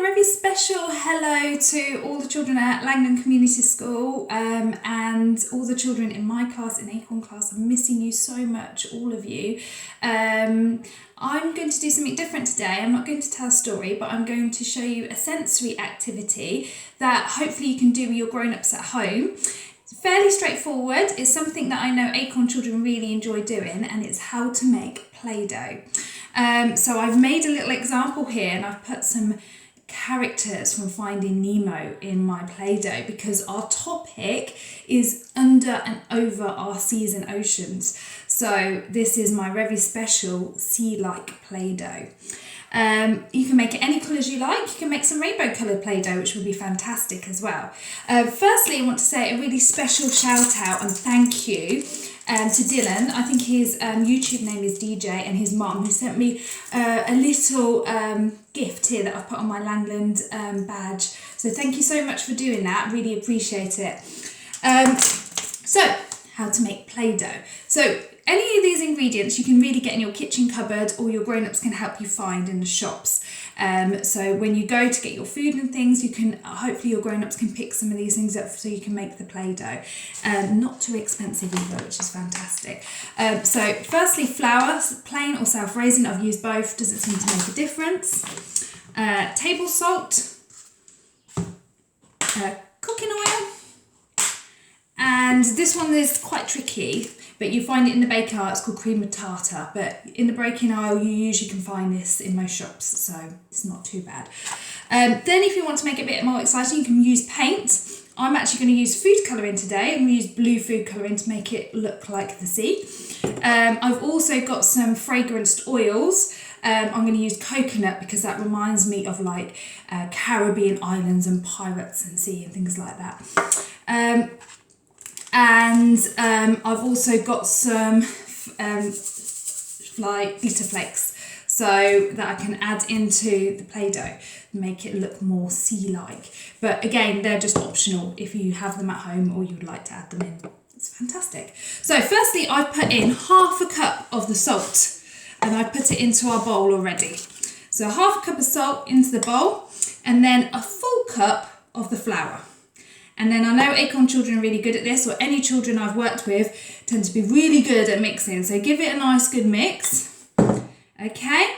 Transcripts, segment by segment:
very special hello to all the children at Langland Community School and all the children in my class, in Acorn class. I'm missing you so much, all of you. I'm going to do something different today. I'm not going to tell a story, but I'm going to show you a sensory activity that hopefully you can do with your grown-ups at home. It's fairly straightforward. It's something that I know Acorn children really enjoy doing, and it's how to make Play-Doh. So I've made a little example here, and I've put some characters from Finding Nemo in my Play-Doh because our topic is under and over our seas and oceans. So this is my very special sea-like Play-Doh. You can make it any colours you like. You can make some rainbow coloured Play-Doh, which would be fantastic as well. Firstly, I want to say a really special shout out and thank you to Dylan. I think his YouTube name is DJ, and his mum, who sent me a little gift here that I've put on my Langland badge. So thank you so much for doing that. Really appreciate it. So how to make Play-Doh. So any of these ingredients you can really get in your kitchen cupboard, or your grown-ups can help you find in the shops. So when you go to get your food and things, you can, hopefully your grown-ups can pick some of these things up so you can make the Play-Doh. Not too expensive either, which is fantastic. So firstly, flour, plain or self-raising, I've used both, doesn't seem to make a difference. Table salt, cooking oil, and this one is quite tricky, but you find it in the baking aisle. It's called cream of tartar, but in the baking aisle you usually can find this in most shops, so it's not too bad. Then if you want to make it a bit more exciting, you can use paint. I'm actually going to use food colouring today. I'm going to use blue food colouring to make it look like the sea. I've also got some fragranced oils. I'm going to use coconut because that reminds me of like Caribbean islands and pirates and sea and things like that. I've also got some like glitter flakes so that I can add into the Play-Doh, make it look more sea-like. But again, they're just optional if you have them at home or you would like to add them in. It's fantastic. So firstly, I've put in half a cup of the salt, and I've put it into our bowl already. So half a cup of salt into the bowl, and then a full cup of the flour. And then I know Acorn children are really good at this, or any children I've worked with tend to be really good at mixing. So give it a nice good mix. Okay.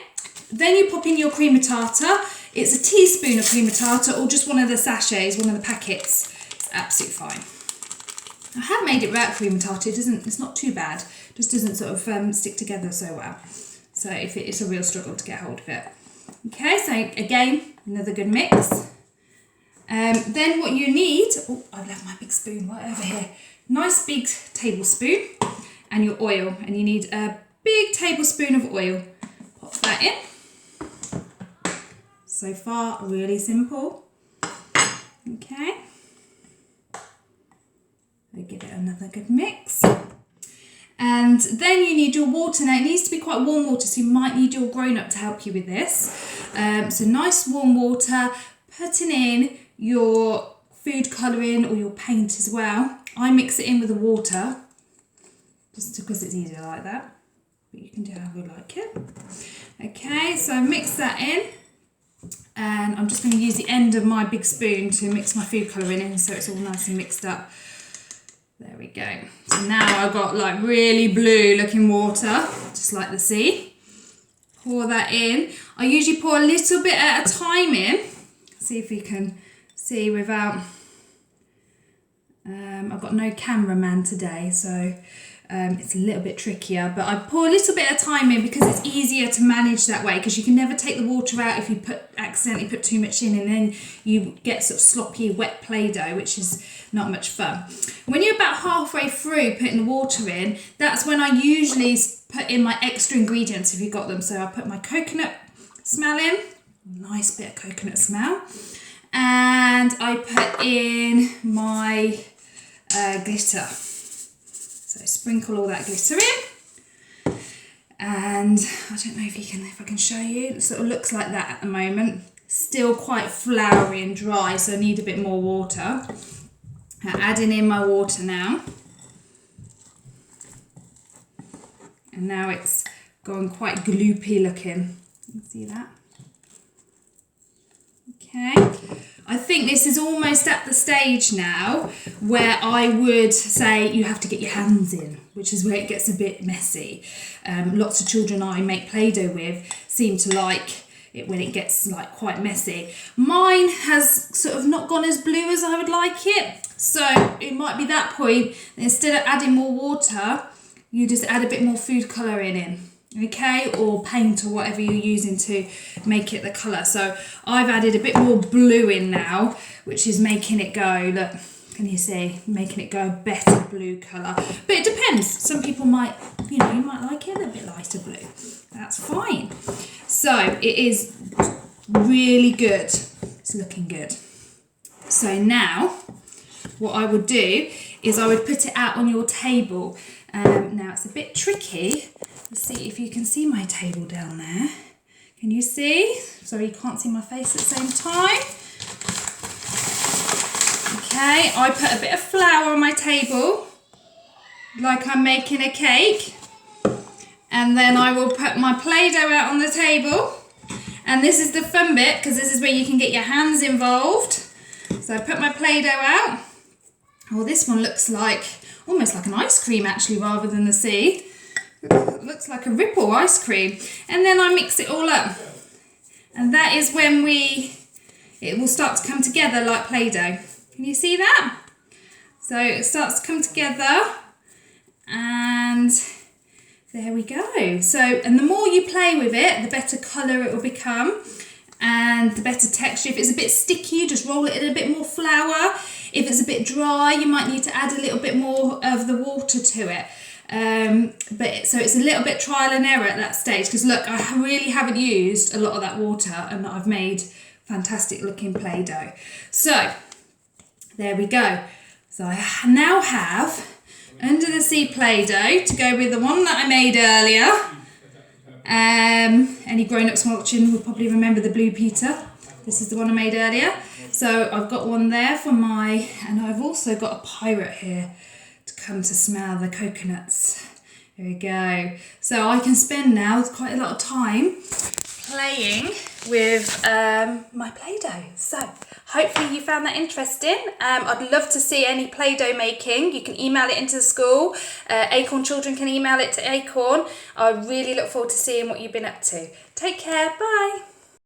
Then you pop in your cream of tartar. It's a teaspoon of cream of tartar, or just one of the sachets, one of the packets. It's absolutely fine. I have made it without cream of tartar. It's not too bad. It just doesn't sort of stick together so well. So it's a real struggle to get hold of it. Okay, so again, another good mix. Then what you need, oh, I've left my big spoon right over here. Nice big tablespoon and your oil, and you need a big tablespoon of oil. Pop that in. So far, really simple. Okay. So give it another good mix. And then you need your water. Now it needs to be quite warm water, so you might need your grown-up to help you with this. So nice warm water, putting in your food colouring or your paint as well. I mix it in with the water just because it's easier like that, but you can do how you like it. Okay, so I mix that in, and I'm just going to use the end of my big spoon to mix my food colouring in so it's all nice and mixed up. There we go. So now I've got like really blue looking water, just like the sea. Pour that in. I usually pour a little bit at a time in. See if you can see without, I've got no cameraman today, so it's a little bit trickier, but I pour a little bit at a time in because it's easier to manage that way, because you can never take the water out if you accidentally put too much in, and then you get sort of sloppy wet Play-Doh, which is not much fun. When you're about halfway through putting the water in, that's when I usually put in my extra ingredients if you've got them. So I put my coconut smell in, nice bit of coconut smell. And I put in my glitter. So sprinkle all that glitter in. And I don't know if I can show you. It sort of looks like that at the moment. Still quite floury and dry, so I need a bit more water. Adding in my water now. And now it's gone quite gloopy looking. You can see that. Okay. I think this is almost at the stage now where I would say you have to get your hands in, which is where it gets a bit messy. Lots of children I make Play-Doh with seem to like it when it gets like quite messy. Mine has sort of not gone as blue as I would like it, so it might be that point that instead of adding more water, you just add a bit more food colouring in, okay, or paint or whatever you're using to make it the colour. So I've added a bit more blue in now, which is making it go, look, can you see, making it go a better blue colour. But it depends, some people might, you know, you might like it a bit lighter blue, that's fine. So it is really good, it's looking good. So now what I would do is I would put it out on your table. Now it's a bit tricky. Let's see if you can see my table down there. Can you see? Sorry, you can't see my face at the same time. Okay, I put a bit of flour on my table, like I'm making a cake. And then I will put my Play-Doh out on the table. And this is the fun bit, because this is where you can get your hands involved. So I put my Play-Doh out. Oh, this one looks like, almost like an ice cream actually, rather than the sea. It looks like a ripple ice cream. And then I mix it all up. And that is when it will start to come together like Play-Doh. Can you see that? So it starts to come together, and there we go. So, and the more you play with it, the better colour it will become and the better texture. If it's a bit sticky, just roll it in a bit more flour. If it's a bit dry, you might need to add a little bit more of the water to it. So it's a little bit trial and error at that stage, because look, I really haven't used a lot of that water and I've made fantastic looking Play-Doh. So there we go. So I now have Under the Sea Play-Doh to go with the one that I made earlier. Any grown-ups watching will probably remember the Blue Peter. This is the one I made earlier. So I've got one there for and I've also got a pirate here to come to smell the coconuts. There we go. So I can spend now quite a lot of time playing with my Play-Doh. So hopefully you found that interesting. I'd love to see any Play-Doh making. You can email it into the school. Acorn children can email it to Acorn. I really look forward to seeing what you've been up to. Take care. Bye.